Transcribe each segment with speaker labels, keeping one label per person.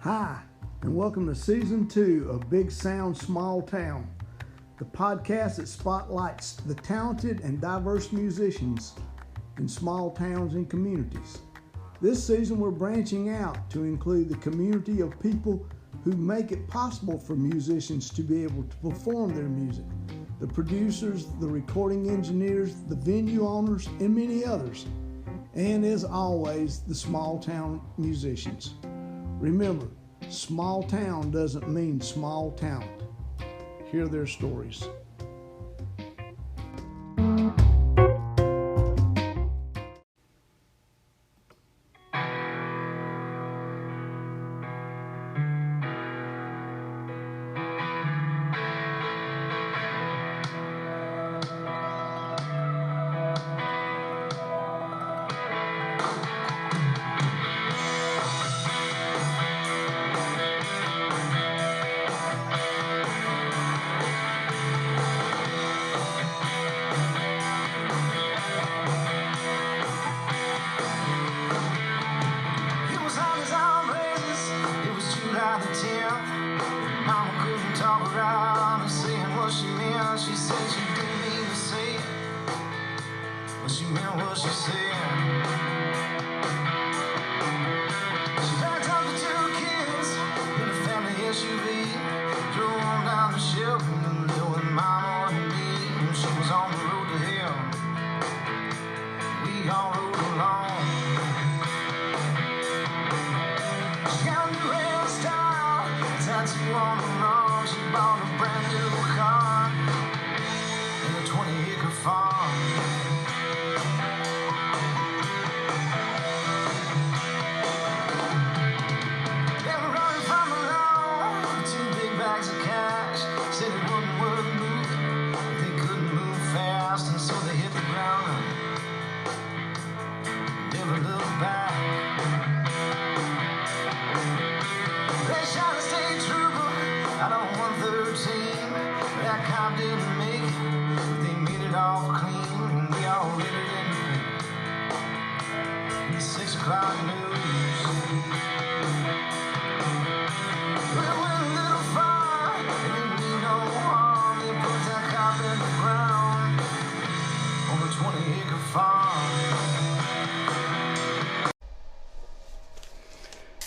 Speaker 1: Hi, and welcome to Season 2 of Big Sound Small Town, the podcast that spotlights the talented and diverse musicians in small towns and communities. This season we're branching out to include the community of people who make it possible for musicians to be able to perform their music, the producers, the recording engineers, the venue owners, and many others. And as always, the small town musicians. Remember, small town doesn't mean small talent. Hear their stories.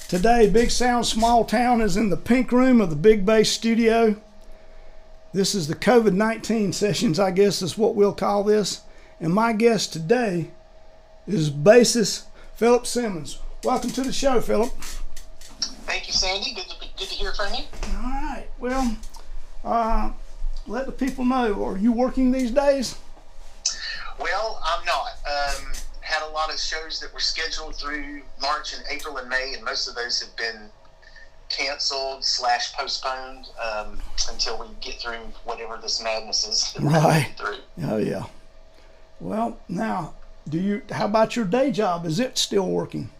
Speaker 1: Today, Big Sound Small Town is in the pink room of the Big Bass studio. This is the COVID-19 sessions, I guess is what we'll call this. And my guest today is bassist Phillip Simmons. Welcome to the show, Phillip.
Speaker 2: Thank you, Sandy. Good to hear from you.
Speaker 1: All right. Well, let the people know, are you working these days?
Speaker 2: Well, I'm not. Had a lot of shows that were scheduled through March and April and May, and most of those have been canceled / postponed until we get through whatever this madness is.
Speaker 1: Right. Oh, yeah. Well, now, how about your day job? Is it still working?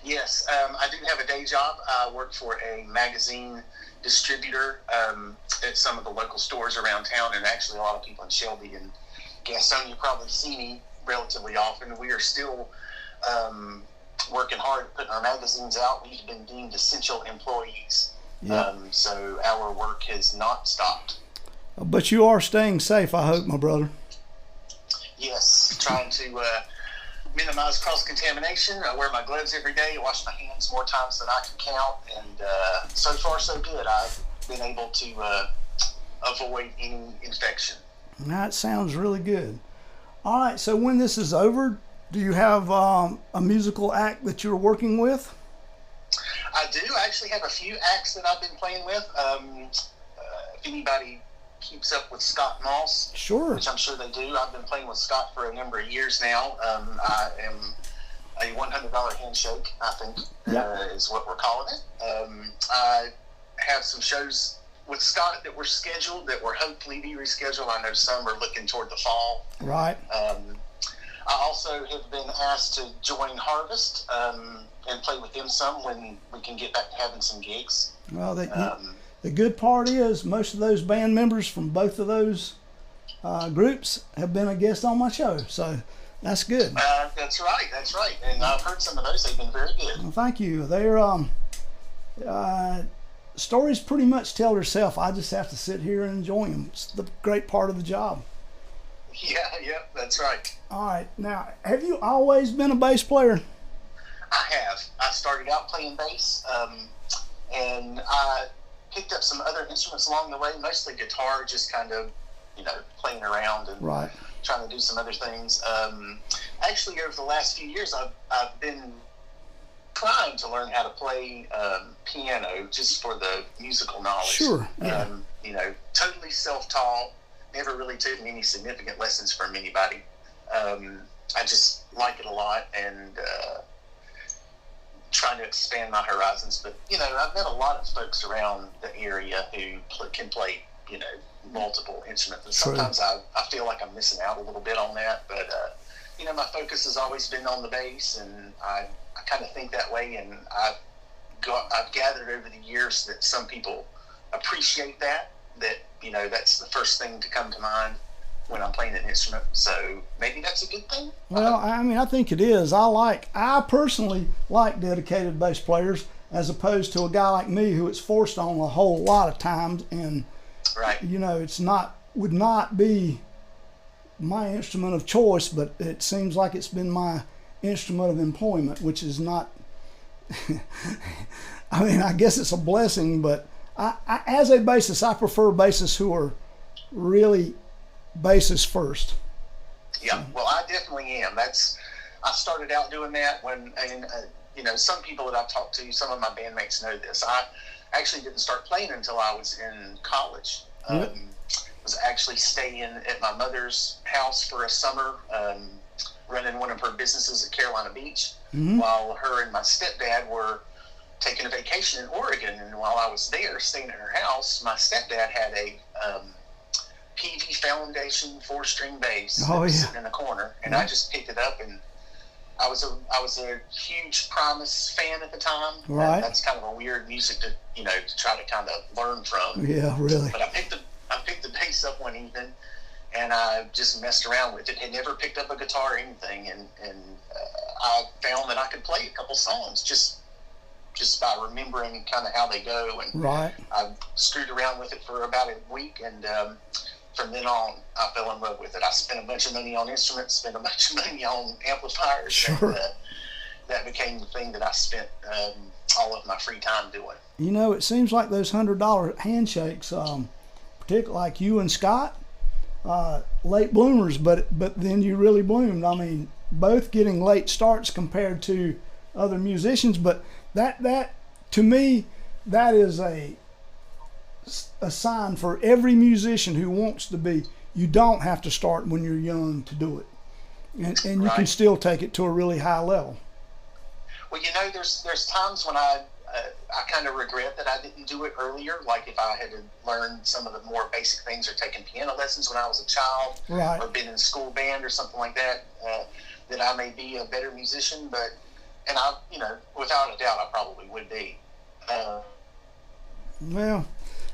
Speaker 2: Yes, I do have a day job. I work for a magazine distributor at some of the local stores around town, and actually a lot of people in Shelby and Gastonia probably see me relatively often. We are still working hard at putting our magazines out. We've been deemed essential employees. Yep. So our work has not stopped.
Speaker 1: But you are staying safe, I hope, my brother.
Speaker 2: Yes, trying to minimize cross-contamination. I wear my gloves every day, wash my hands more times than I can count, and so far so good. I've been able to avoid any infection. That sounds really good. All right, so when this is over, do you have a musical act that you're working with? I do. I actually have a few acts that I've been playing with. If anybody keeps up with Scott Moss,
Speaker 1: sure,
Speaker 2: which I'm sure they do, I've been playing with Scott for a number of years now. I am a $100 handshake, I think, is what we're calling it. I have some shows with Scott that were scheduled that will hopefully be rescheduled. I know some are looking toward the fall.
Speaker 1: Right.
Speaker 2: I also have been asked to join Harvest and play with them some when we can get back to having some gigs.
Speaker 1: Well, the good part is most of those band members from both of those groups have been a guest on my show, so that's good.
Speaker 2: That's right. And I've heard some of those. They've been very good.
Speaker 1: Well, thank you. Stories pretty much tell herself. I just have to sit here and enjoy them. It's the great part of the job.
Speaker 2: Yeah, that's right.
Speaker 1: All right. Now, have you always been a bass player?
Speaker 2: I have. I started out playing bass, and I picked up some other instruments along the way, mostly guitar, just kind of, playing around and
Speaker 1: Right.
Speaker 2: trying to do some other things. Actually, over the last few years, I've been trying to learn how to play piano just for the musical knowledge.
Speaker 1: Sure. Yeah.
Speaker 2: Totally self-taught. Never really taken any significant lessons from anybody. I just like it a lot and trying to expand my horizons. But, I've met a lot of folks around the area who can play, multiple instruments. And sometimes I feel like I'm missing out a little bit on that. But, my focus has always been on the bass, and I kind of think that way. And I've gathered over the years that some people appreciate that, that's the first thing to come to mind when I'm playing an instrument. So maybe that's a good thing.
Speaker 1: Well, I think it is. I personally like dedicated bass players as opposed to a guy like me who it's forced on a whole lot of times, and
Speaker 2: right.
Speaker 1: Would not be my instrument of choice, but it seems like it's been my instrument of employment, which is not. I guess it's a blessing, but I as a bassist, I prefer bassists who are really bassists first.
Speaker 2: Yeah, well, I definitely am. I started out doing that some people that I've talked to, some of my bandmates know this. I actually didn't start playing until I was in college.
Speaker 1: Yep.
Speaker 2: Was actually staying at my mother's house for a summer, running one of her businesses at Carolina Beach, while her and my stepdad were taking a vacation in Oregon. And while I was there staying at her house, my stepdad had a PV Foundation 4-string bass sitting in the corner, and I just picked it up, and I was a huge Primus fan at the time.
Speaker 1: Right.
Speaker 2: That's kind of a weird music to try to kind of learn from.
Speaker 1: Yeah, really.
Speaker 2: But I picked the bass up one evening, and I just messed around with it. Had never picked up a guitar or anything, and I found that I could play a couple songs just by remembering kind of how they go. And
Speaker 1: right.
Speaker 2: I screwed around with it for about a week, and from then on, I fell in love with it. I spent a bunch of money on instruments, spent a bunch of money on amplifiers.
Speaker 1: Sure.
Speaker 2: And that became the thing that I spent all of my free time doing.
Speaker 1: It seems like those $100 handshakes, particularly like you and Scott, late bloomers, but then you really bloomed. I mean, both getting late starts compared to other musicians, but that to me, that is a sign for every musician who wants to be. You don't have to start when you're young to do it, and you can still take it to a really high level.
Speaker 2: Well, there's times when I kind of regret that I didn't do it earlier. Like if I had learned some of the more basic things, or taken piano lessons when I was a child,
Speaker 1: right.
Speaker 2: or been in school band or something like that, that I may be a better musician. But without a doubt, I probably would be.
Speaker 1: Well,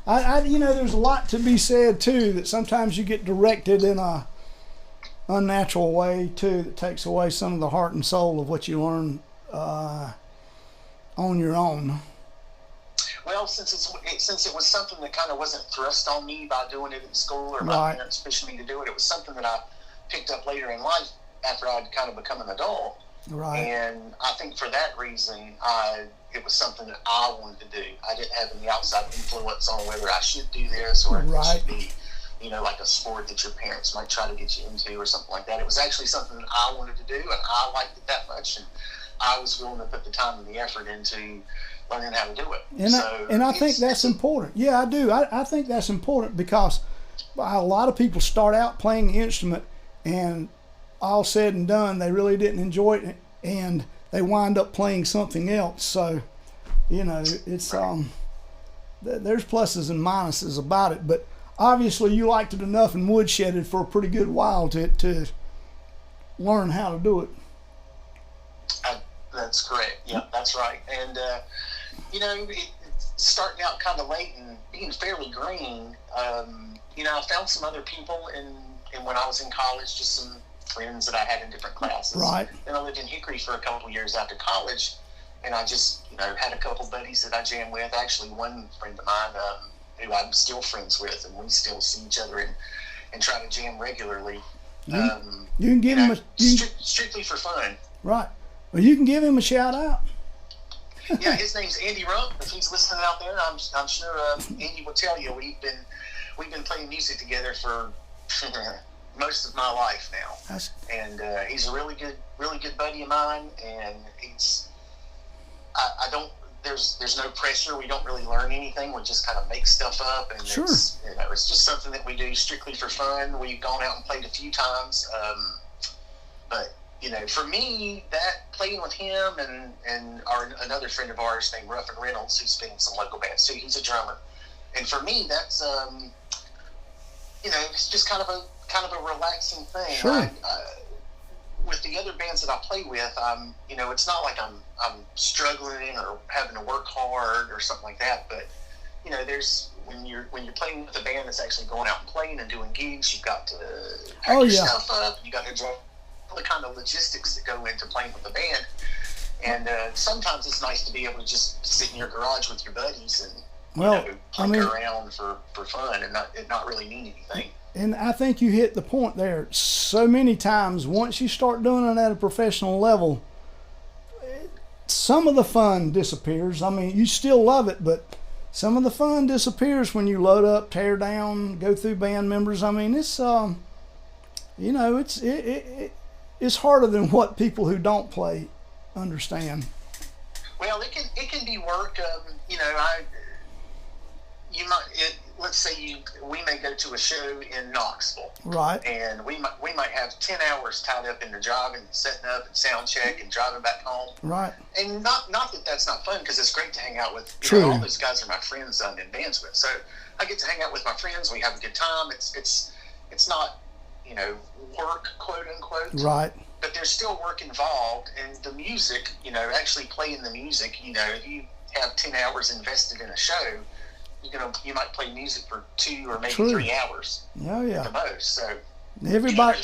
Speaker 1: I there's a lot to be said too, that sometimes you get directed in a unnatural way too, that takes away some of the heart and soul of what you learn on your own.
Speaker 2: Well, since it was something that kind of wasn't thrust on me by doing it in school, or my parents pushing me to do it, it was something that I picked up later in life after I'd kind of become an adult.
Speaker 1: Right.
Speaker 2: And I think for that reason, it was something that I wanted to do. I didn't have any outside influence on whether I should do this, or if it should be, like a sport that your parents might try to get you into or something like that. It was actually something that I wanted to do, and I liked it that much, and I was willing to put the time and the effort into learning how to do it.
Speaker 1: And I think that's important. Yeah, I do. I think that's important, because a lot of people start out playing the instrument, and all said and done, they really didn't enjoy it, and they wind up playing something else. So, it's there's pluses and minuses about it. But obviously, you liked it enough and woodshedded for a pretty good while to learn how to do it.
Speaker 2: That's correct. Yeah, that's right. And starting out kind of late and being fairly green, I found some other people in when I was in college, just some friends that I had in different classes.
Speaker 1: Right.
Speaker 2: Then I lived in Hickory for a couple of years after college, and I just, had a couple buddies that I jam with. Actually, one friend of mine who I'm still friends with, and we still see each other and try to jam regularly.
Speaker 1: You can give him
Speaker 2: strictly for fun.
Speaker 1: Right. Well, you can give him a shout out.
Speaker 2: Yeah, his name's Andy Rump. If he's listening out there, I'm sure Andy will tell you we've been playing music together for most of my life now. And he's a really good buddy of mine, and I don't. There's no pressure. We don't really learn anything. We just kind of make stuff up, and
Speaker 1: sure.
Speaker 2: It's just something that we do strictly for fun. We've gone out and played a few times, but for me, that playing with him and another friend of ours named Ruffin Reynolds, who's been in some local bands too. He's a drummer, and for me, that's it's just kind of a relaxing thing.
Speaker 1: Sure.
Speaker 2: With the other bands that I play with, it's not like I'm struggling or having to work hard or something like that. But there's when you're playing with a band that's actually going out and playing and doing gigs, you've got to pack your stuff up. You got to draw all the kind of logistics that go into playing with the band. And sometimes it's nice to be able to just sit in your garage with your buddies and play around for fun and not really mean anything.
Speaker 1: And I think you hit the point there. So many times, once you start doing it at a professional level, some of the fun disappears. I mean, you still love it, but some of the fun disappears when you load up, tear down, go through band members. I mean, it's it's harder than what people who don't play understand.
Speaker 2: Well, it can be work. Let's say we may go to a show in Knoxville,
Speaker 1: right?
Speaker 2: And we might have 10 hours tied up in the driving, setting up, and sound check, and driving back home,
Speaker 1: right?
Speaker 2: And not that that's not fun, because it's great to hang out with. All those guys are my friends I'm in bands with, so I get to hang out with my friends. We have a good time. It's not work, quote unquote,
Speaker 1: right?
Speaker 2: But there's still work involved, and the music, actually playing the music. If you have 10 hours invested in a show, you might play music for 2 or maybe 3 hours.
Speaker 1: Oh yeah,
Speaker 2: at the most. So
Speaker 1: everybody,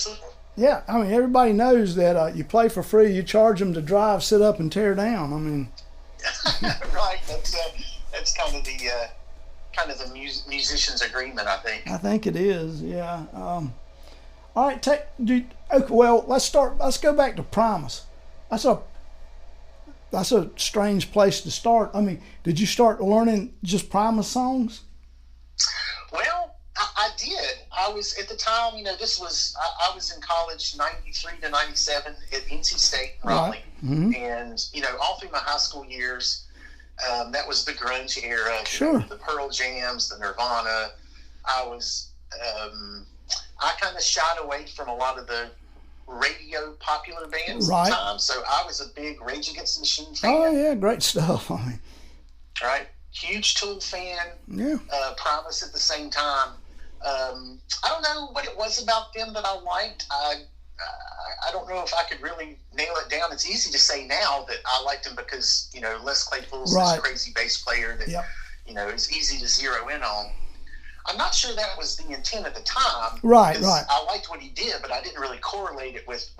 Speaker 1: everybody knows that you play for free. You charge them to drive, sit up, and tear down. I mean,
Speaker 2: right. That's kind of the musician's agreement, I think.
Speaker 1: I think it is. Yeah. All right. Okay, well, let's go back to Promise. That's a strange place to start. I mean, did you start learning just Promise songs?
Speaker 2: Well, I did. I was, at the time, I was in college 93 to 97 at NC State in Raleigh.
Speaker 1: Right. Mm-hmm.
Speaker 2: And, all through my high school years, that was the grunge era.
Speaker 1: Sure.
Speaker 2: The Pearl Jams, the Nirvana. I kind of shied away from a lot of the radio popular bands at the time, so I was a big Rage Against the Machine fan.
Speaker 1: Oh yeah, great stuff. I mean,
Speaker 2: right, huge Tool fan.
Speaker 1: Yeah.
Speaker 2: Promise at the same time. I don't know what it was about them that I liked. I don't know if I could really nail it down. It's easy to say now that I liked them because Les Claypool's this crazy bass player that is easy to zero in on. I'm not sure that was the intent at the time.
Speaker 1: Right.
Speaker 2: I liked what he did, but I didn't really correlate it with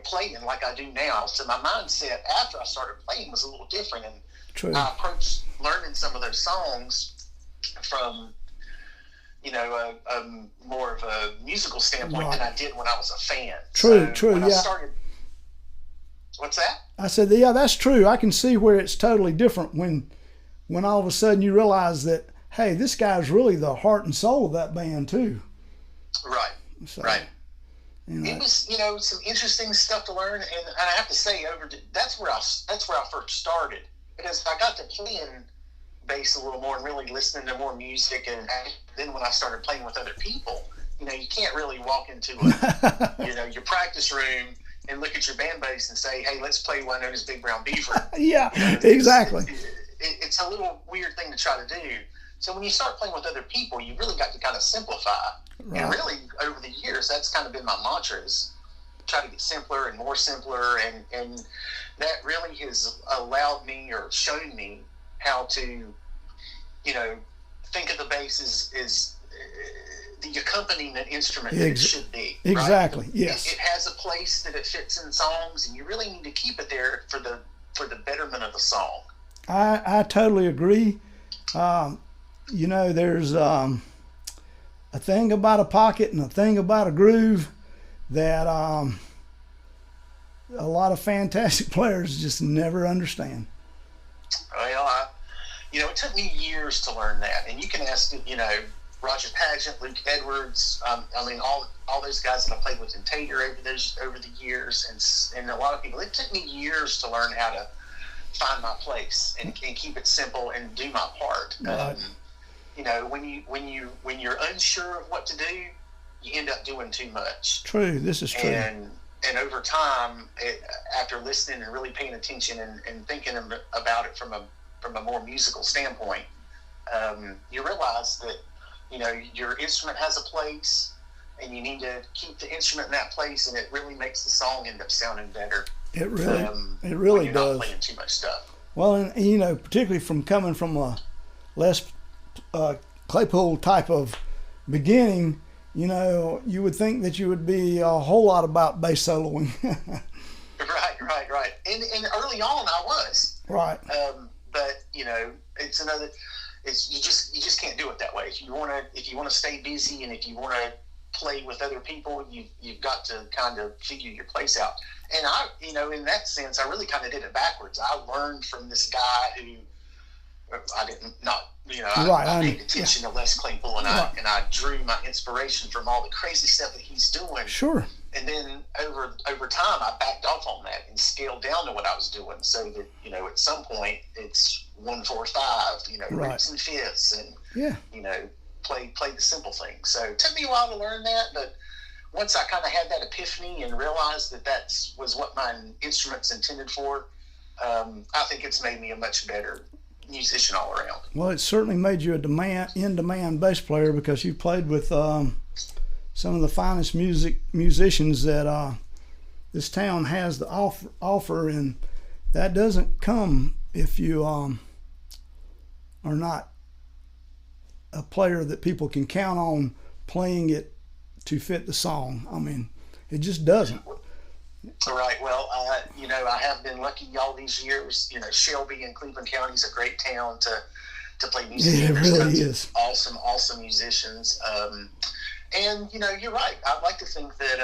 Speaker 2: playing like I do now. So my mindset after I started playing was a little different, and
Speaker 1: True.
Speaker 2: I approached learning some of those songs from more of a musical standpoint than I did when I was a fan.
Speaker 1: True.
Speaker 2: What's that?
Speaker 1: I said, yeah, that's true. I can see where it's totally different when all of a sudden you realize that, hey, this guy's really the heart and soul of that band too.
Speaker 2: Right.
Speaker 1: So,
Speaker 2: right. It was, some interesting stuff to learn, and I have to say, that's where I first started, because I got to playing bass a little more and really listening to more music, and then when I started playing with other people, you can't really walk into your practice room and look at your band bass and say, hey, let's play one known as Big Brown Beaver.
Speaker 1: Yeah, exactly.
Speaker 2: It's a little weird thing to try to do. So when you start playing with other people, you really got to kind of simplify. Right. And really, over the years, that's kind of been my mantra, is try to get simpler and more simpler. And that really has allowed me or shown me how to, think of the bass as the accompaniment instrument that it should be.
Speaker 1: Exactly,
Speaker 2: right?
Speaker 1: Yes.
Speaker 2: It has a place that it fits in songs, and you really need to keep it there for the for the betterment of the song.
Speaker 1: I totally agree. There's a thing about a pocket and a thing about a groove that a lot of fantastic players just never understand.
Speaker 2: Well, it took me years to learn that, and you can ask, Roger Pageant, Luke Edwards, all those guys that I played with in Tater over the years, and a lot of people. It took me years to learn how to find my place and keep it simple and do my part.
Speaker 1: Right.
Speaker 2: When you're unsure of what to do, you end up doing too much.
Speaker 1: True, this is true.
Speaker 2: And over time, after listening and really paying attention and thinking about it from a more musical standpoint, you realize that your instrument has a place, and you need to keep the instrument in that place, and it really makes the song end up sounding better.
Speaker 1: It really
Speaker 2: when you're
Speaker 1: does.
Speaker 2: Not playing too much stuff.
Speaker 1: Well, and particularly coming from a Les Claypool type of beginning, you would think that you would be a whole lot about bass soloing.
Speaker 2: Right. And early on, I was.
Speaker 1: Right.
Speaker 2: But it's another. It's you just can't do it that way. If you want to stay busy, and if you want to play with other people, you've got to kind of figure your place out. And I, in that sense, I really kind of did it backwards. I learned from this guy who I paid attention to Les Claypool, and I drew my inspiration from all the crazy stuff that he's doing.
Speaker 1: Sure.
Speaker 2: And then over time, I backed off on that and scaled down to what I was doing, so that at some point it's 1-4-5, roots and fifths, and play the simple things. So it took me a while to learn that, but once I kind of had that epiphany and realized that was what my instrument's intended for, I think it's made me a much better musician all around.
Speaker 1: Well, it certainly made you in-demand bass player, because you played with some of the finest musicians that this town has to offer, and that doesn't come if you are not a player that people can count on playing it to fit the song. I mean, it just doesn't.
Speaker 2: Right. Well, I have been lucky all these years. Shelby in Cleveland County is a great town to play music.
Speaker 1: Yeah, it really is.
Speaker 2: Awesome musicians. And you're right. I'd like to think that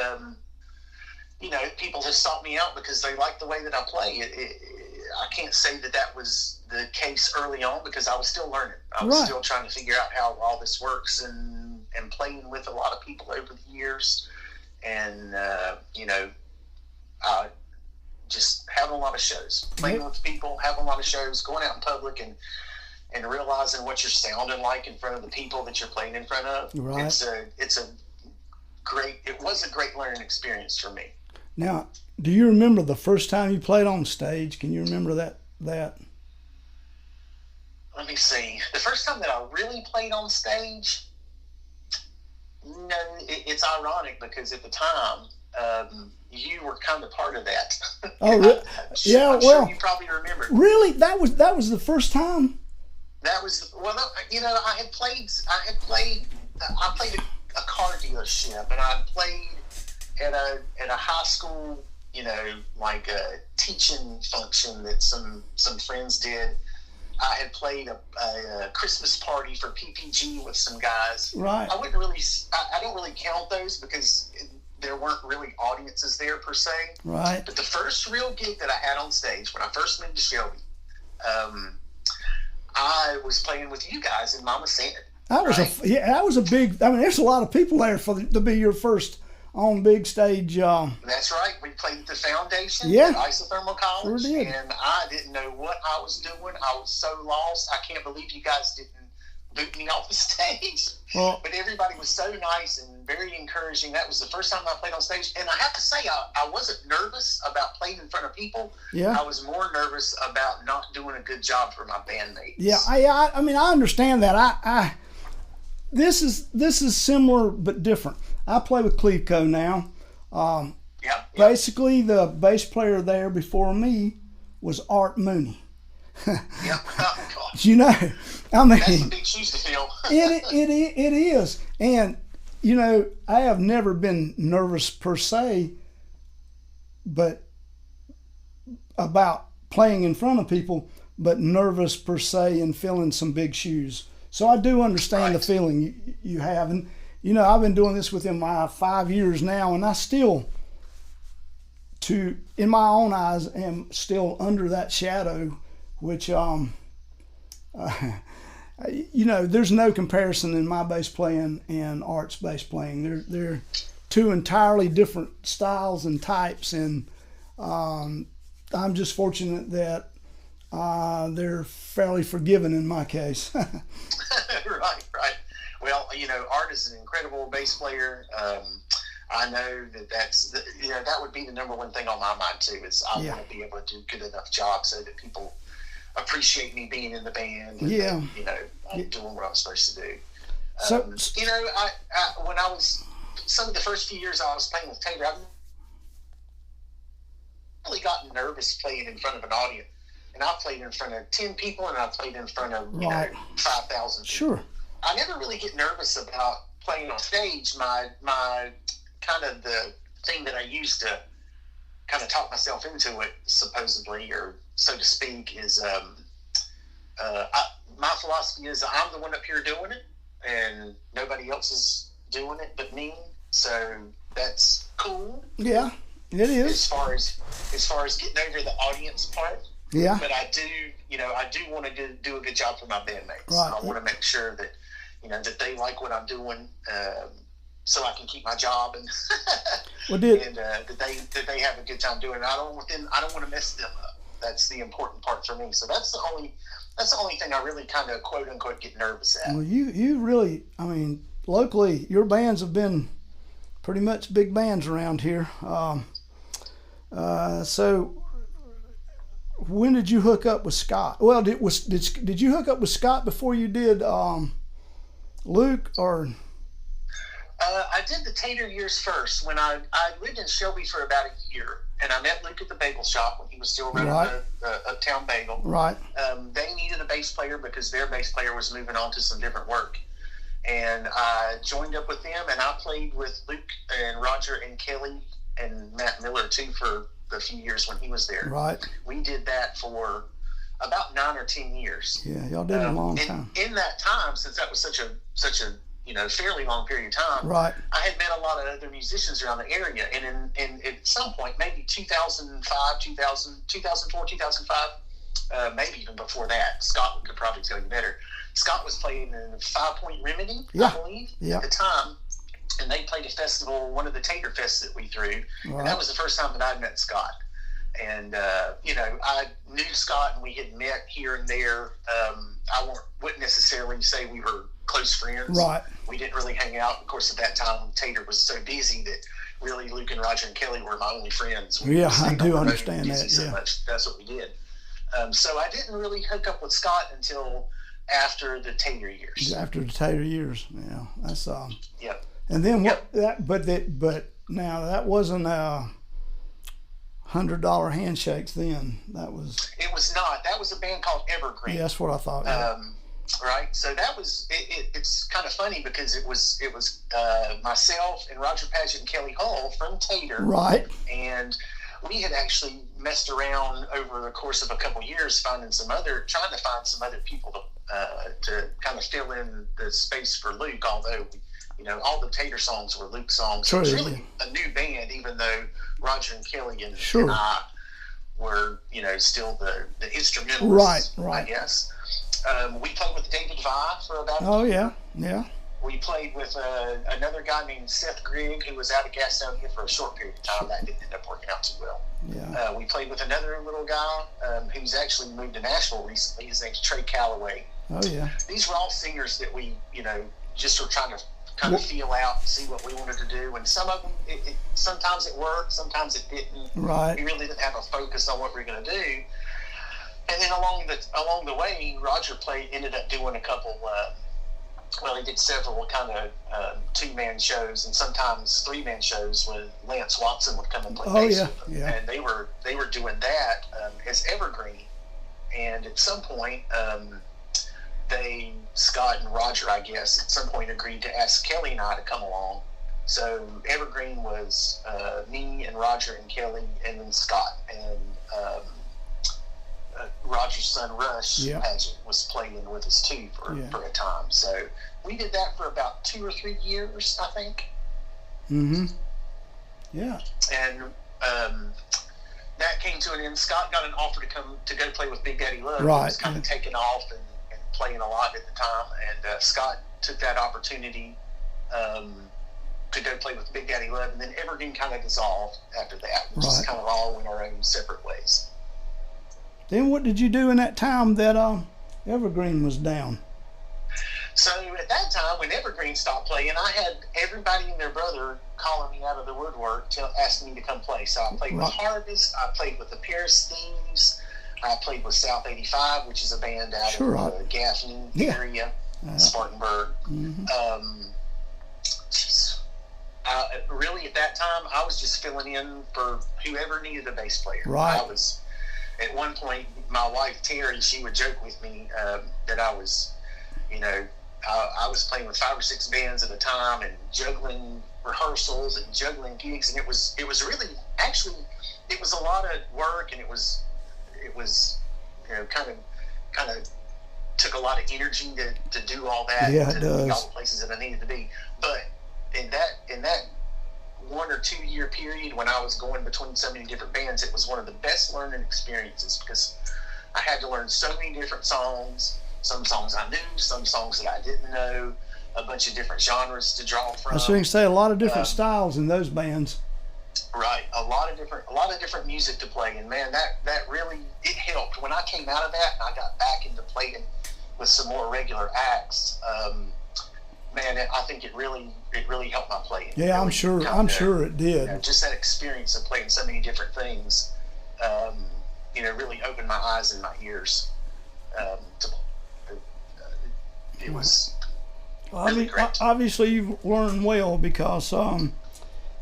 Speaker 2: people have sought me out because they like the way that I play. I can't say that was the case early on, because I was still learning. I was still trying to figure out how all this works, and playing with a lot of people over the years, and just having a lot of shows, playing with people, having a lot of shows, going out in public, and realizing what you're sounding like in front of the people that you're playing in front of.
Speaker 1: Right.
Speaker 2: It was a great learning experience for me.
Speaker 1: Now, do you remember the first time you played on stage? Can you remember that?
Speaker 2: Let me see. The first time that I really played on stage, no, it's ironic, because at the time, you were kind of part of that.
Speaker 1: Oh, really? Yeah,
Speaker 2: I'm sure you probably remember.
Speaker 1: Really? That was the first time?
Speaker 2: That was, I played a car dealership, and I played at a high school, like a teaching function that some friends did. I had played a Christmas party for PPG with some guys.
Speaker 1: Right.
Speaker 2: I don't really count those, because there weren't really audiences there per se.
Speaker 1: Right.
Speaker 2: But the first real gig that I had on stage when I first moved to Shelby, I was playing with you guys in Mama Santa.
Speaker 1: That was a big. I mean, there's a lot of people there to be your first on big stage.
Speaker 2: That's right. We played at the Foundation at Isothermal College,
Speaker 1: sure did.
Speaker 2: And I didn't know what I was doing. I was so lost. I can't believe you guys didn't boot me off the stage.
Speaker 1: Well,
Speaker 2: but everybody was so nice and very encouraging. That was the first time I played on stage, and I have to say, I wasn't nervous about playing in front of people.
Speaker 1: Yeah.
Speaker 2: I was more nervous about not doing a good job for my bandmates.
Speaker 1: Yeah, I mean, I understand that. This is similar but different. I play with Cleveco now. Basically, the bass player there before me was Art Mooney.
Speaker 2: Yep. Oh, God.
Speaker 1: I mean,
Speaker 2: that's a big shoes to fill.
Speaker 1: it is. And, I have never been nervous per se, but about playing in front of people, but nervous per se and filling some big shoes. So I do understand the feeling you have. And, you know, I've been doing this within my 5 years now, and I still, in my own eyes, am still under that shadow, which, you know, there's no comparison in my bass playing and Art's bass playing. They're two entirely different styles and types, and I'm just fortunate that they're fairly forgiving in my case.
Speaker 2: Right. Well, you know, Art is an incredible bass player. I know that would be the number one thing on my mind too. Is I want to be able to do a good enough job so that people appreciate me being in the band. And that, you know, I'm doing what I'm supposed to do. You know, I when I was some of the first few years I was playing with Tater, I've really gotten nervous playing in front of an audience. And I played in front of 10 people, and I played in front of 5,000 people.
Speaker 1: Sure.
Speaker 2: I never really get nervous about playing on stage. My kind of the thing that I use to kind of talk myself into it, supposedly, or so to speak, is my philosophy is I'm the one up here doing it, and nobody else is doing it but me. So that's cool.
Speaker 1: Yeah, it is.
Speaker 2: As far as getting over the audience part.
Speaker 1: Yeah.
Speaker 2: But I do want to do a good job for my bandmates.
Speaker 1: Right.
Speaker 2: I want to make sure that, you know, that they like what I'm doing, so I can keep my job, and that they have a good time doing it. I don't want to mess them up. That's the important part for me. So that's the only thing I really kind of quote unquote get nervous at.
Speaker 1: Well, you really, I mean, locally, your bands have been pretty much big bands around here. So when did you hook up with Scott? Well, did you hook up with Scott before you did Luke, or?
Speaker 2: I did the Tater years first. When I lived in Shelby for about a year, and I met Luke at the bagel shop when he was still running the Uptown Bagel.
Speaker 1: Right.
Speaker 2: They needed a bass player because their bass player was moving on to some different work. And I joined up with them, and I played with Luke and Roger and Kelly and Matt Miller too for a few years when he was there.
Speaker 1: Right.
Speaker 2: We did that for about 9 or 10 years.
Speaker 1: Yeah, y'all did it a long time.
Speaker 2: In that time, since that was such a you know, fairly long period of time,
Speaker 1: right,
Speaker 2: I had met a lot of other musicians around the area, and at some point, maybe 2004, 2005, maybe even before that, Scott could probably tell you better. Scott was playing in 5 Point Remedy, I believe, at the time, and they played a festival, one of the Tater Fests that we threw, and that was the first time that I'd met Scott. And, you know, I knew Scott, and we had met here and there. I wouldn't necessarily say we were close friends.
Speaker 1: Right.
Speaker 2: We didn't really hang out. Of course, at that time, Tater was so busy that really Luke and Roger and Kelly were my only friends.
Speaker 1: I do understand that.
Speaker 2: So much. That's what we did. So I didn't really hook up with Scott until after the Tater years.
Speaker 1: After the Tater years, yeah. That's
Speaker 2: Yep.
Speaker 1: And then but now that wasn't $100 handshakes then.
Speaker 2: It was not. That was a band called Evergreen.
Speaker 1: Yeah, that's what I thought.
Speaker 2: Right. So that was it's kind of funny because it was myself and Roger Padgett and Kelly Hull from Tater.
Speaker 1: Right.
Speaker 2: And we had actually messed around over the course of a couple years trying to find some other people to kind of fill in the space for Luke, although you know, all the Tater songs were Luke songs. So it was really a new band, even though Roger and Kelly and I were, you know, still the instrumentalists, I guess. We played with David Vai for about a year.
Speaker 1: Yeah.
Speaker 2: We played with another guy named Seth Grigg, who was out of Gastonia for a short period of time. That didn't end up working out too well.
Speaker 1: Yeah.
Speaker 2: We played with another little guy who's actually moved to Nashville recently. His name's Trey Calloway.
Speaker 1: Oh, yeah.
Speaker 2: These were all singers that we, you know, just were trying to kind of feel out and see what we wanted to do. And some of them, sometimes it worked, sometimes it didn't.
Speaker 1: Right.
Speaker 2: We really didn't have a focus on what we were going to do. And then along the way, Roger ended up doing a couple. He did several kind of 2-man shows and sometimes 3-man shows with Lance Watson would come and play bass with them. Yeah. And they were doing that as Evergreen. And at some point, Scott and Roger, I guess, at some point agreed to ask Kelly and I to come along. So Evergreen was me and Roger and Kelly and then Scott. And Roger's Son Rush
Speaker 1: Yeah.
Speaker 2: pageant was playing with us too for a time. So we did that for about 2 or 3 years, I think.
Speaker 1: Mm-hmm. Yeah.
Speaker 2: And that came to an end. Scott got an offer to go play with Big Daddy Love.
Speaker 1: Right.
Speaker 2: He was kind of taking off and playing a lot at the time. And Scott took that opportunity to go play with Big Daddy Love. And then Evergreen kind of dissolved after that. We just kind of all went our own separate ways.
Speaker 1: Then what did you do in that time that Evergreen was down?
Speaker 2: So at that time, when Evergreen stopped playing, I had everybody and their brother calling me out of the woodwork asking me to come play. So I played with Harvest, I played with the Paris Thieves, I played with South 85, which is a band out of the Gaffney area, Spartanburg.
Speaker 1: Mm-hmm.
Speaker 2: Really, at that time, I was just filling in for whoever needed a bass player.
Speaker 1: Right.
Speaker 2: I was, at one point, my wife Terry, she would joke with me that I was, I was playing with 5 or 6 bands at a time and juggling rehearsals and juggling gigs, and it was really, actually, it was a lot of work, and it was kind of took a lot of energy to do all that.
Speaker 1: Yeah,
Speaker 2: to
Speaker 1: it does.
Speaker 2: be all the places that I needed to be. But in that 1 or 2 year period when I was going between so many different bands, it was one of the best learning experiences because I had to learn so many different songs. Some songs I knew, some songs that I didn't know, a bunch of different genres to draw from.
Speaker 1: I was going to say a lot of different styles in those bands.
Speaker 2: Right, a lot of different music to play, and man, that really it helped when I came out of that and I got back into playing with some more regular acts. Man, I think it really helped my playing.
Speaker 1: Yeah,
Speaker 2: really
Speaker 1: I'm sure it did.
Speaker 2: Just that experience of playing so many different things, really opened my eyes and my ears. It was really great.
Speaker 1: Obviously, you've learned well because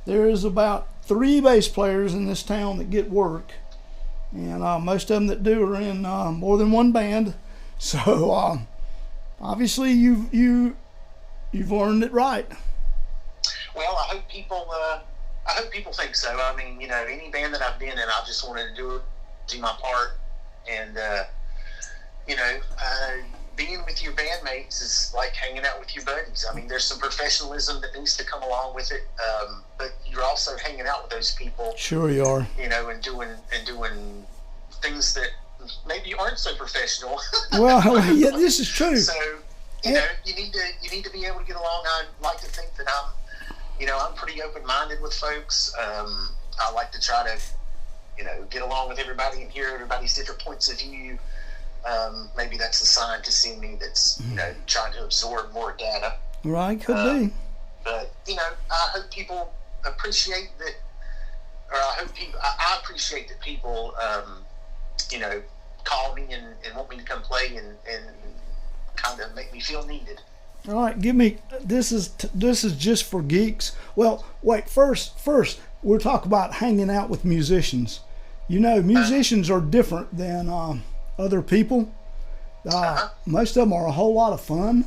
Speaker 1: there is about 3 bass players in this town that get work, and most of them that do are in more than one band. So obviously, you've learned it right.
Speaker 2: Well, I hope people think so. I mean, any band that I've been in, I just wanted to do my part, and being with your bandmates is like hanging out with your buddies. I mean, there's some professionalism that needs to come along with it, but you're also hanging out with those people.
Speaker 1: Sure you are.
Speaker 2: And doing things that maybe aren't so professional.
Speaker 1: Well, yeah, this is true.
Speaker 2: So you need to be able to get along. I like to think that I'm pretty open-minded with folks. I like to try to get along with everybody and hear everybody's different points of view. Maybe that's a sign to see me that's trying to absorb more data.
Speaker 1: Right, could be.
Speaker 2: But I hope people appreciate that, or I appreciate that people call me and want me to come play and kind of make me feel needed.
Speaker 1: All right, give me this is just for geeks. Well, wait, first we'll talk about hanging out with musicians. Musicians are different than other people. Most of them are a whole lot of fun,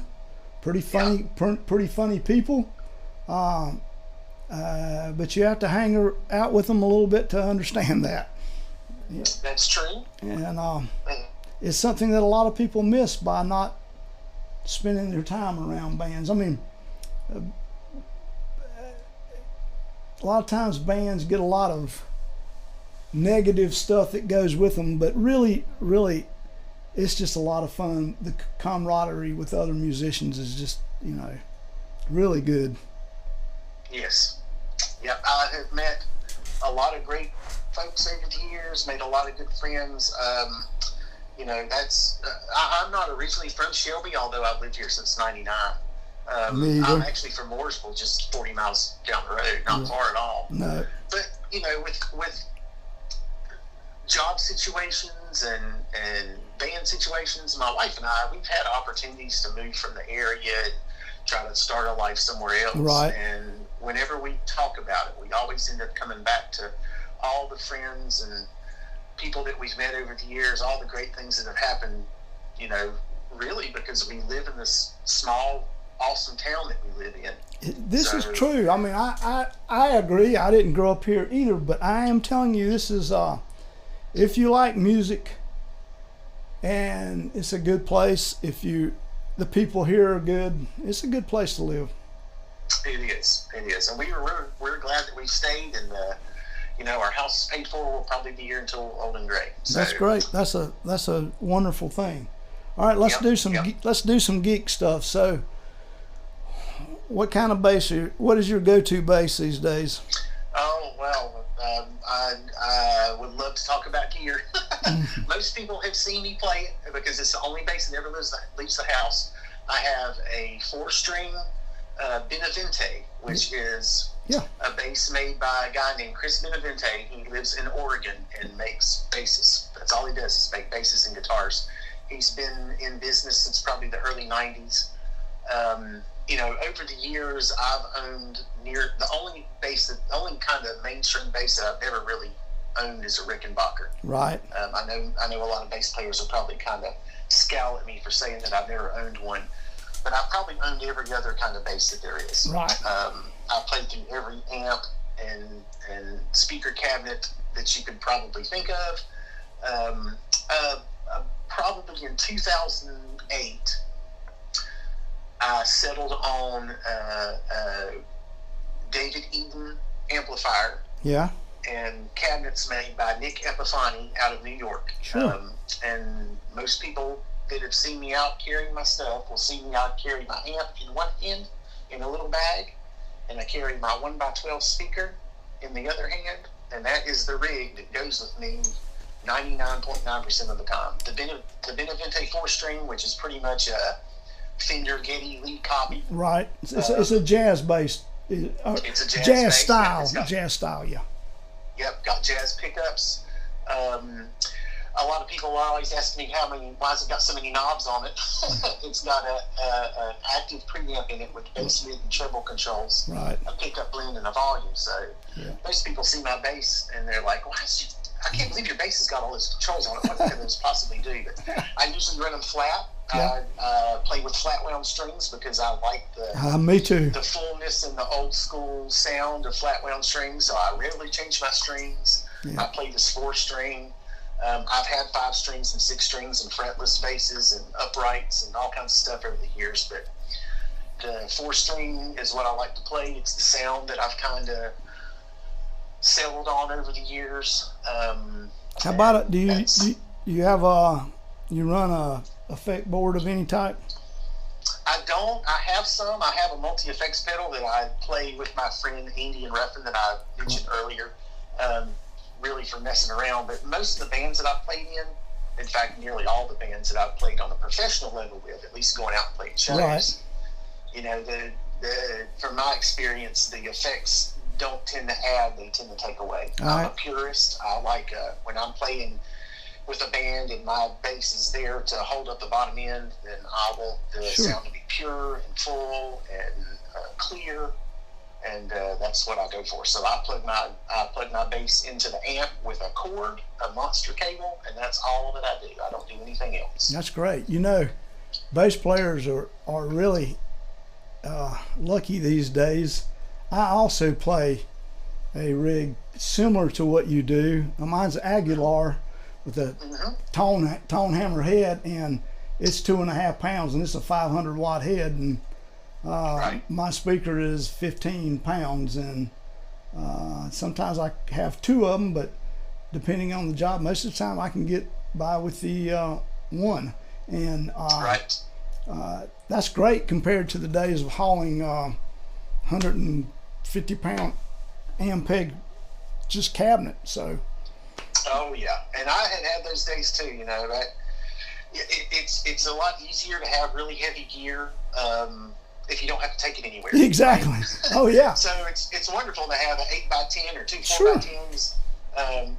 Speaker 1: pretty funny, pretty funny people. But you have to hang out with them a little bit to understand that. Yeah.
Speaker 2: That's true.
Speaker 1: And it's something that a lot of people miss by not spending their time around bands. I mean, a lot of times bands get a lot of negative stuff that goes with them, but really it's just a lot of fun. The camaraderie with other musicians is just really good.
Speaker 2: Yes. Yeah, I have met a lot of great folks over the years, made a lot of good friends. I'm not originally from Shelby, although I've lived here since '99. I'm actually from Mooresville, just 40 miles down the road, not far at all.
Speaker 1: No.
Speaker 2: But with job situations and band situations, my wife and I, we've had opportunities to move from the area and try to start a life somewhere else.
Speaker 1: Right.
Speaker 2: And whenever we talk about it, we always end up coming back to all the friends and people that we've met over the years, all the great things that have happened, really because we live in this small, awesome town that we live in.
Speaker 1: This is true. I mean, I agree. I didn't grow up here either, but I am telling you, this is, if you like music, and it's a good place. The people here are good. It's a good place to live.
Speaker 2: It is, and we're glad that we stayed, and our house is paid for. We'll probably be here until old and gray. So,
Speaker 1: that's great. That's a wonderful thing. All right, let's do some geek stuff. So, what kind of bass? What is your go-to bass these days?
Speaker 2: Oh well, I would love to talk about gear. Most people have seen me play it because it's the only bass that never leaves the house. I have a 4-string Benavente, which is a bass made by a guy named Chris Benavente. He lives in Oregon and makes basses. That's all he does is make basses and guitars. He's been in business since probably the early 90s. Over the years, I've owned the only kind of mainstream bass that I've never really owned is a Rickenbacker.
Speaker 1: Right.
Speaker 2: I know a lot of bass players will probably kind of scowl at me for saying that I've never owned one. But I've probably owned every other kind of bass that there is.
Speaker 1: Right.
Speaker 2: I've played through every amp and speaker cabinet that you could probably think of. Probably in 2008, I settled on David Eden amplifier.
Speaker 1: Yeah.
Speaker 2: And cabinets made by Nick Epifani out of New York.
Speaker 1: Sure.
Speaker 2: And most people that have seen me out carrying my stuff will see me out carry my amp in one hand in a little bag, and I carry my 1x12 speaker in the other hand, and that is the rig that goes with me 99.9% of the time. The Benavente 4-string, which is pretty much a Fender Getty lead copy.
Speaker 1: Right. It's a jazz bass.
Speaker 2: It's a
Speaker 1: jazz
Speaker 2: bass.
Speaker 1: style. Jazz style, yeah.
Speaker 2: Yep, got jazz pickups. A lot of people are always asking me why has it got so many knobs on it? It's got an active preamp in it with bass, mid, and treble controls.
Speaker 1: Right.
Speaker 2: A pickup blend and a volume. So most people see my bass and they're like, I can't believe your bass has got all those controls on it. What can those possibly do? But I usually run them flat.
Speaker 1: Yeah.
Speaker 2: I play with flat wound strings because I like
Speaker 1: me too.
Speaker 2: The fullness and the old school sound of flat wound strings. So I rarely change my strings.
Speaker 1: Yeah.
Speaker 2: I play this 4-string. I've had 5 strings and 6 strings and fretless basses and uprights and all kinds of stuff over the years, but the 4-string is what I like to play. It's the sound that I've kind of settled on over the years.
Speaker 1: How about it? Do you have you run a effect board of any type?
Speaker 2: I don't. I have some. I have a multi-effects pedal that I play with my friend Andy and Ruffin that I mentioned earlier. Really for messing around, but most of the bands that I've played in fact, nearly all the bands that I've played on a professional level with, at least going out and playing shows, right. From my experience, the effects don't tend to add, they tend to take away. I'm a purist. I like when I'm playing with a band and my bass is there to hold up the bottom end, then I want the sound to be pure and full and clear. And that's what I go for. So I plug my bass into the amp with a cord, a monster cable, and that's all that I do. I don't do anything else.
Speaker 1: That's great. Bass players are really lucky these days. I also play a rig similar to what you do. Mine's Aguilar with a tone hammer head, and it's 2.5 pounds, and it's a 500 watt head, and my speaker is 15 pounds, and sometimes I have 2 of them, but depending on the job, most of the time I can get by with the one. And that's great compared to the days of hauling 150 pound Ampeg just cabinet. So.
Speaker 2: Oh yeah, and I had those days too. It's a lot easier to have really heavy gear. If you don't have to take it anywhere.
Speaker 1: Exactly.
Speaker 2: Right?
Speaker 1: Oh yeah.
Speaker 2: So it's wonderful to have an 8x10 or 2 4x10s.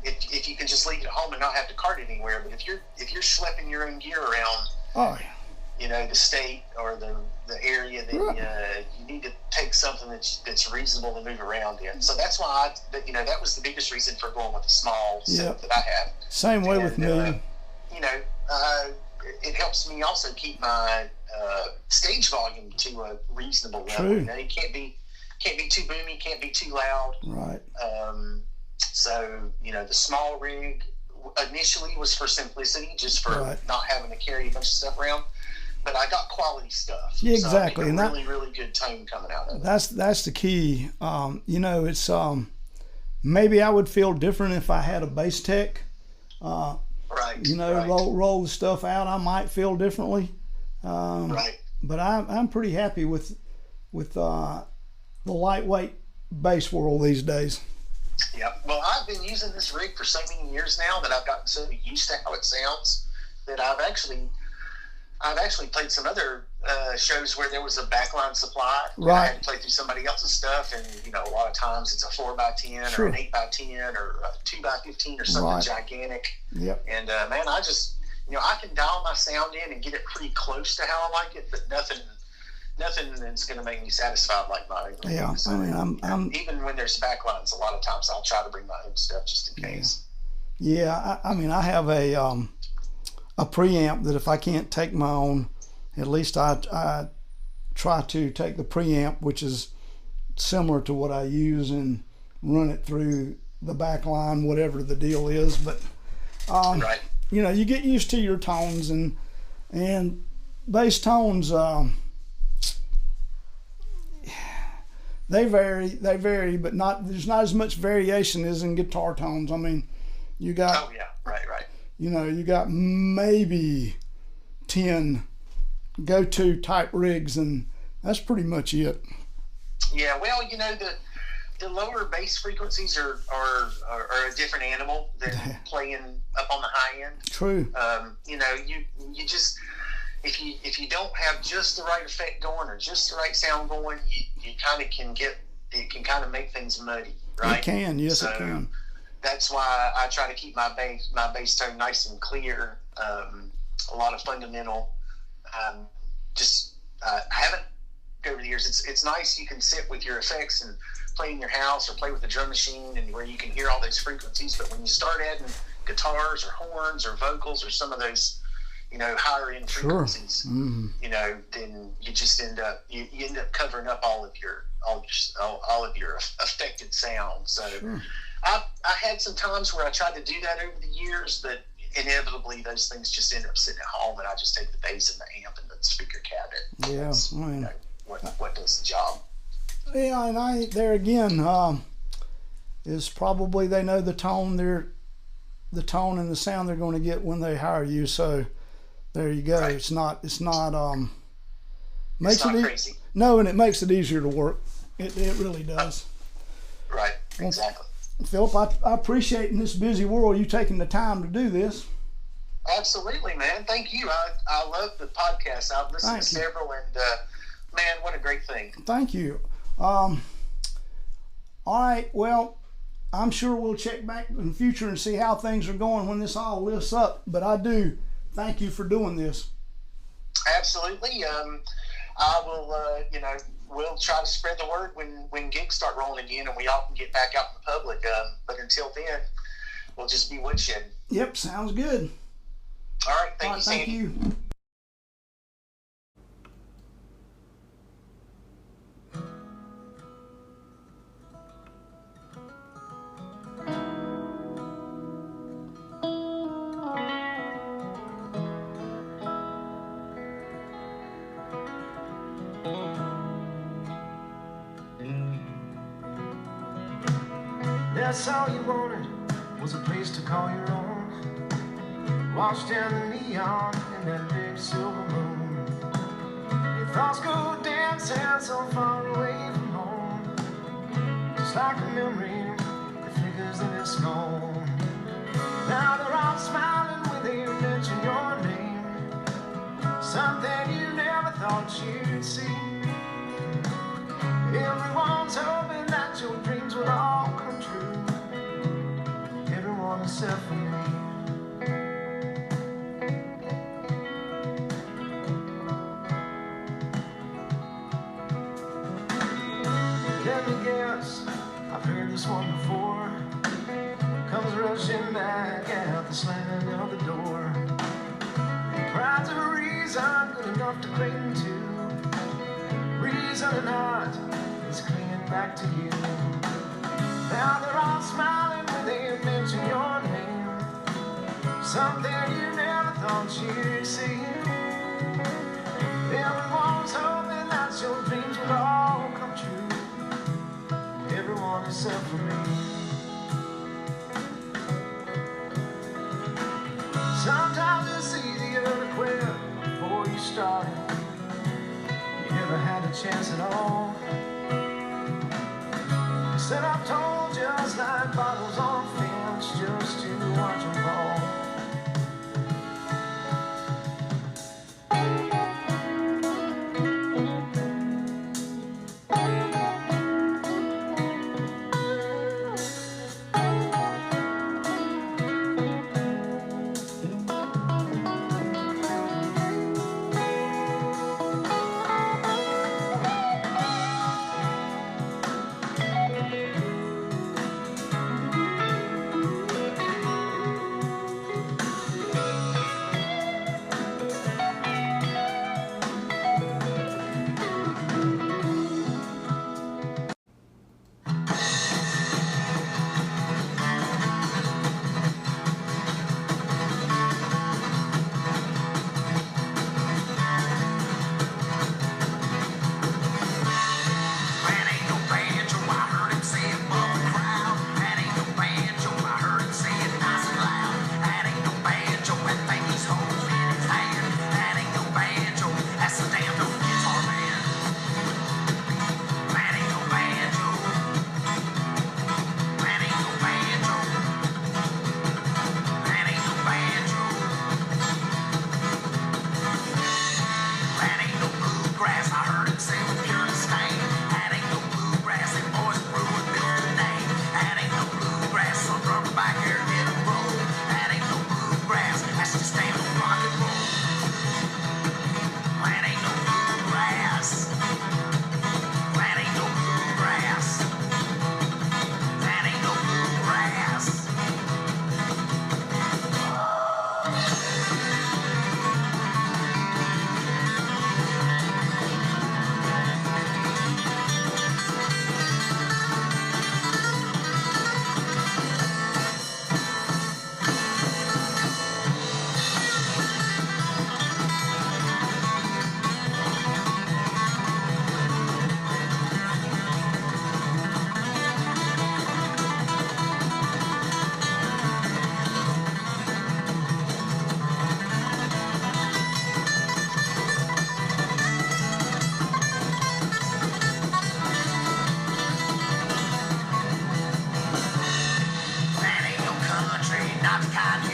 Speaker 2: If you can just leave it at home and not have to cart it anywhere. But if you're schlepping your own gear around, the state or the area, then you need to take something that's reasonable to move around in. So that's why that was the biggest reason for going with the small setup that I have.
Speaker 1: Same way with me.
Speaker 2: It helps me also keep my stage volume to a reasonable level.
Speaker 1: True.
Speaker 2: It can't be too boomy, can't be too loud.
Speaker 1: Right.
Speaker 2: So the small rig initially was for simplicity, just for
Speaker 1: right.
Speaker 2: not having to carry a bunch of stuff around. But I got quality stuff.
Speaker 1: Yeah, exactly.
Speaker 2: So
Speaker 1: and
Speaker 2: really, really good tone coming out of it.
Speaker 1: That's the key. It's maybe I would feel different if I had a bass tech.
Speaker 2: Right. Right.
Speaker 1: Roll the stuff out. I might feel differently.
Speaker 2: Right.
Speaker 1: But I'm pretty happy with the lightweight bass world these days.
Speaker 2: Yeah. Well, I've been using this rig for so many years now that I've gotten so used to how it sounds that I've actually played some other shows where there was a backline supply.
Speaker 1: Right.
Speaker 2: I had to play through somebody else's stuff, and a lot of times it's a 4x10
Speaker 1: Sure.
Speaker 2: or an 8x10 or a 2x15 or something
Speaker 1: Right.
Speaker 2: gigantic.
Speaker 1: Yep.
Speaker 2: And man, I just I can dial my sound in and get it pretty close to how I like it, but nothing is going to make me satisfied like my own.
Speaker 1: Yeah.
Speaker 2: So,
Speaker 1: I mean, I'm
Speaker 2: even when there's backlines, a lot of times I'll try to bring my own stuff just in case.
Speaker 1: Yeah. I mean, I have a preamp that if I can't take my own, at least I try to take the preamp, which is similar to what I use, and run it through the back line, whatever the deal is. But
Speaker 2: Right.
Speaker 1: You get used to your tones, and bass tones, they vary, but there's not as much variation as in guitar tones. I mean, you got
Speaker 2: Oh yeah, right.
Speaker 1: you got maybe 10 go-to type rigs, and that's pretty much it.
Speaker 2: Yeah, well, the lower bass frequencies are a different animal than playing up on the high end.
Speaker 1: True.
Speaker 2: You just if you don't have just the right effect going or just the right sound going, you kind of can kind of make things muddy, right?
Speaker 1: It can, yes,
Speaker 2: so
Speaker 1: it can.
Speaker 2: That's why I try to keep my bass tone nice and clear. A lot of fundamental. I haven't over the years. It's nice you can sit with your effects and play in your house or play with a drum machine and where you can hear all those frequencies. But when you start adding guitars or horns or vocals or some of those, higher end frequencies,
Speaker 1: Sure. Mm-hmm.
Speaker 2: then you just end up covering up all of your affected sound. So
Speaker 1: Sure.
Speaker 2: I had some times where I tried to do that over the years, but inevitably those things just end up sitting at home, and I just take the bass and the amp and the speaker cabinet.
Speaker 1: Yeah,
Speaker 2: That's,
Speaker 1: I mean,
Speaker 2: what does the job.
Speaker 1: Yeah, and there again is probably they know the tone the tone and the sound they're going to get when they hire you. So there you go.
Speaker 2: Right.
Speaker 1: It's not
Speaker 2: It's not crazy.
Speaker 1: No, and it makes it easier to work. It really does.
Speaker 2: Right. Exactly.
Speaker 1: Phillip, I appreciate in this busy world you taking the time to do this.
Speaker 2: Absolutely, man. Thank you. I love the podcast. I've listened to several, and man, what a great thing.
Speaker 1: Thank you. All right. Well, I'm sure we'll check back in the future and see how things are going when this all lifts up. But I do thank you for doing this.
Speaker 2: Absolutely. I will. We'll try to spread the word when gigs start rolling again and we all can get back out in the public. But until then, we'll just be woodshedding.
Speaker 1: Yep, sounds good.
Speaker 2: All right, thank you, Sandy.
Speaker 1: Thank you.
Speaker 3: That's all you wanted, was a place to call your own. Watch down the neon and that big silver moon. Your thoughts go dancing so far away from home, just like a memory that flickers in its snow. Now they're all smiling when they mention your name, something you never thought you'd see. Everyone's hoping that your dreams will all come true, everyone except for me. Let me guess, I've heard this one before. Comes rushing back out the slant of the door. Pride's a reason good enough to cling to, reason or not, it's clinging back to you. Now they're all smiling when they mention your name, something you never thought you'd see. Everyone's hoping that your dreams would all come true. Everyone except for me. Sometimes it's easier to quit before you started. You never had a chance at all. Instead I've told just like bottles on a fence just to watch them fall. Not the kind